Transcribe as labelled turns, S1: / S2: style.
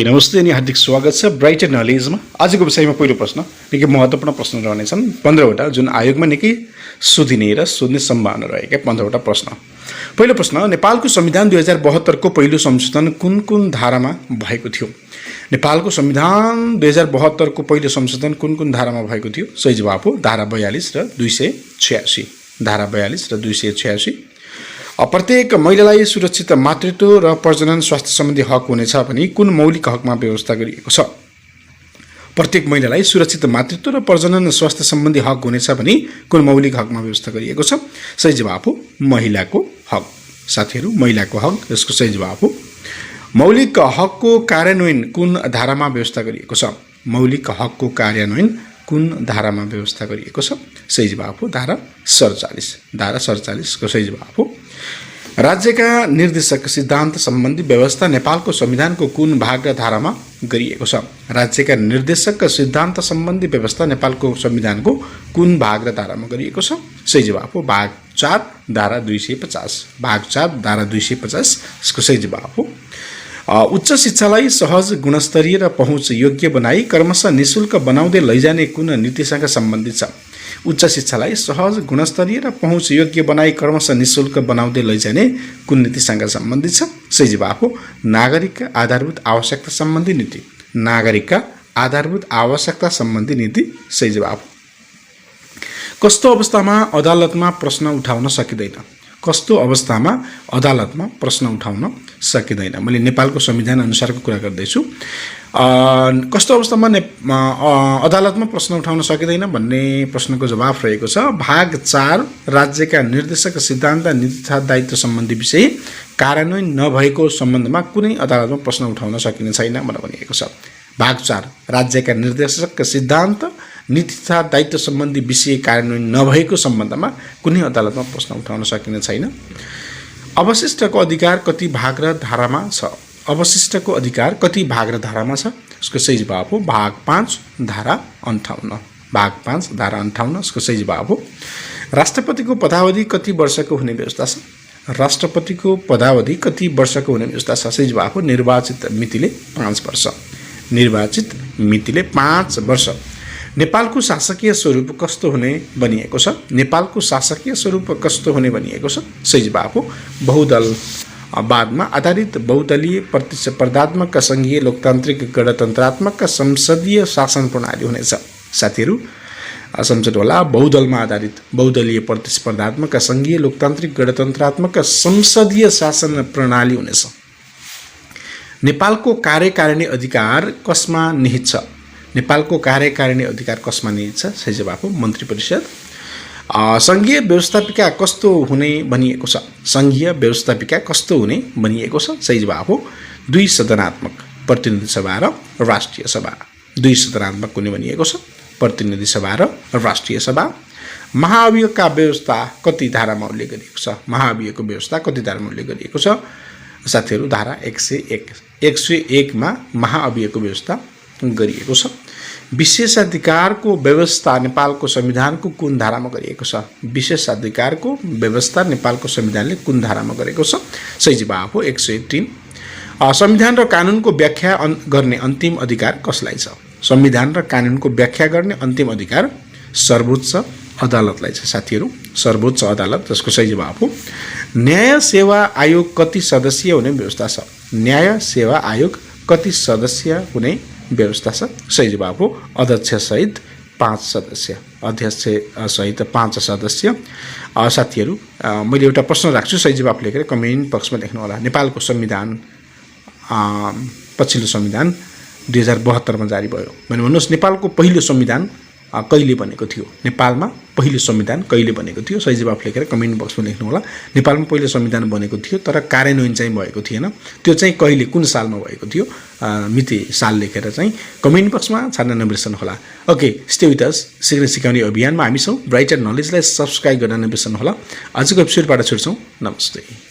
S1: Okay, नमस्ते अनि हार्दिक स्वागत छ ब्राइट एन्ड नलेजमा। आजको विषयमा पहिलो प्रश्न निकै महत्त्वपूर्ण प्रश्न रहनेछन्। 15वटा जुन आयोगमा निकै सोधिने र सोध्ने सम्भावना रहेका 15वटा प्रश्न। पहिलो प्रश्न, नेपालको संविधान 2072 को पहिलो संशोधन कुन कुन धारामा भएको थियो? नेपालको संविधान 2072 को पहिलो संशोधन कुन कुन धारामा भएको थियो? सही जवाफ हो धारा 42 र 286। धारा 42 र 286। प्रत्येक महिलालाई सुरक्षित मातृत्व र प्रजनन स्वास्थ्य सम्बन्धी हक हुनेछ भनी कुन मौलिक हकमा व्यवस्था गरिएको छ? प्रत्येक महिलालाई सुरक्षित मातृत्व र प्रजनन स्वास्थ्य सम्बन्धी हक हुनेछ भनी कुन मौलिक हकमा व्यवस्था गरिएको छ? सही जवाफ हो महिलाको हक। साथीहरू, महिलाको हक यसको सही जवाफ हो। मौलिक हकको कार्यान्वयन कुन धारामा व्यवस्था गरिएको छ? मौलिक हकको कार्यान्वयन कुन धारामा व्यवस्था गरिएको छ? सही जवाफ हो धारा 47। धारा 47 को सही जवाफ हो। राज्यका निर्देशक सिद्धान्त सम्बन्धी व्यवस्था नेपालको संविधानको कुन भाग र धारामा गरिएको छ? राज्यका निर्देशक सिद्धान्त सम्बन्धी व्यवस्था नेपालको संविधानको कुन भाग र धारामा गरिएको छ? सही जवाफ हो भाग 4 धारा 250। भाग 4 धारा 250 यसको सही जवाफ हो। उच्च शिक्षालाई सहज, गुणस्तरीय र पहुँच योग्य बनाई क्रमशः निःशुल्क बनाउँदै लैजाने कुन नीतिसँग सम्बन्धित छ? उच्च शिक्षालाई सहज, गुणस्तरीय र पहुँच योग्य बनाई क्रमशः निःशुल्क बनाउँदै लैजाने कुन नीतिसँग सम्बन्धित छ? सही जवाफ हो नागरिकका आधारभूत आवश्यकता सम्बन्धी नीति। नागरिकका आधारभूत आवश्यकता सम्बन्धी नीति सही जवाफ हो। कस्तो अवस्थामा अदालतमा प्रश्न उठाउन सकिँदैन? कस्तो अवस्थामा अदालतमा प्रश्न उठाउन सकिँदैन? मैले नेपालको संविधान अनुसारको कुरा गर्दैछु। कस्तो अवस्थामा अदालतमा प्रश्न उठाउन सकिँदैन भन्ने प्रश्नको जवाफ रहेको छ भाग 4 राज्यका निर्देशक सिद्धान्त, नीति तथा दायित्व सम्बन्धी विषय कार्यान्वयन नभएको सम्बन्धमा कुनै अदालतमा प्रश्न उठाउन सकिने छैन भनेर भनिएको छ। भाग 4 राज्यका निर्देशक सिद्धान्त, नीति तथा दायित्व सम्बन्धी विषय कार्यान्वयन नभएको सम्बन्धमा कुनै अदालतमा प्रश्न उठाउन सकिने छैन। अवशिष्टको अधिकार कति भाग र धारामा छ? अवशिष्टको अधिकार कति भाग र धारामा छ? यसको सही जवाब हो भाग 5 धारा 58। भाग 5 धारा 58 यसको सही जवाब हो। राष्ट्रपतिको पदावधि कति वर्षको हुने व्यवस्था छ? राष्ट्रपतिको पदावधि कति वर्षको हुने व्यवस्था छ? सही जवाब हो निर्वाचित मितिले 5 वर्ष। निर्वाचित मितिले 5 वर्ष। नेपालको शासकीय स्वरूप कस्तो हुने भनिएको छ? नेपालको शासकीय स्वरूप कस्तो हुने भनिएको छ? सही जवाब हो बहुदलवादमा आधारित बहुदलीय प्रतिस्पर्धात्मक संघीय लोकतान्त्रिक गणतन्त्रात्मक संसदीय शासन प्रणाली हुनेछ। साथीहरू सम्झनु होला, बहुदलमा आधारित बहुदलीय प्रतिस्पर्धात्मक संघीय लोकतान्त्रिक गणतन्त्रात्मक संसदीय शासन प्रणाली हुनेछ। नेपालको कार्यकारिणी अधिकार कसमा निहित छ? नेपालको कार्यकारिणी अधिकार कसमा निहित छ? सही जवाब हो मन्त्री परिषद। संघीय व्यवस्थापिका कस्तो हुने भनिएको छ? संघीय व्यवस्थापिका कस्तो हुने भनिएको छ? सही जवाब हो 2 सदनात्मक प्रतिनिधि सभा र राष्ट्रिय सभा। 2 सदनात्मक हुने भनिएको छ प्रतिनिधि सभा र राष्ट्रिय सभा। महाअभियोगका व्यवस्था कति धारामा उल्लेख गरिएको छ? महाअभियोगको व्यवस्था कति धारामा उल्लेख गरिएको छ? साथीहरू धारा 101 मा महाअभियोगको व्यवस्था गरिएको छ। विशेषाधिकारको व्यवस्था नेपालको संविधानको कुन धारामा गरिएको छ? विशेषाधिकारको व्यवस्था नेपालको संविधानले कुन धारामा गरेको छ? सही जवाब हो 103। संविधान र कानुनको व्याख्या गर्ने अन्तिम अधिकार कसलाई छ? संविधान र कानुनको व्याख्या गर्ने अन्तिम अधिकार सर्वोच्च अदालतलाई छ। साथीहरू सर्वोच्च अदालत जसको सही जवाब हो। न्याय सेवा आयोग कति सदस्यीय हुने व्यवस्था छ? न्याय सेवा आयोग कति सदस्य हुने व्यवस्था छ? सही जवाब हो अध्यक्ष सहित 5 सदस्य। अध्यक्ष सहित 5 सदस्य। साथीहरू मैले एउटा प्रश्न राख्छु, सही जवाब लेखेर कमेन्ट बक्समा लेख्नु होला। नेपालको संविधान पछिल्लो संविधान 2072 मा जारी भयो भने भन्नुहोस् नेपालको पहिलो संविधान कहिले बनेको थियो? नेपालमा पहिलो संविधान कहिले बनेको थियो? सही जवाफ लेखेर कमेन्ट बक्समा लेख्नु होला। नेपालमा पहिलो संविधान बनेको थियो तर कार्यान्वयन चाहिँ भएको थिएन। त्यो चाहिँ कहिले कुन सालमा भएको थियो? मिति साल लेखेर चाहिँ कमेन्ट बक्समा छान्न नबिर्सनु होला। Okay, stay with us. सिक्ने सिकाउने अभियानमा हामी छौँ। ब्राइट एन्ड नलेजलाई सब्स्क्राइब गर्न नबिर्सनु होला। आजको एपिसोडबाट छुट्छौँ। नमस्ते।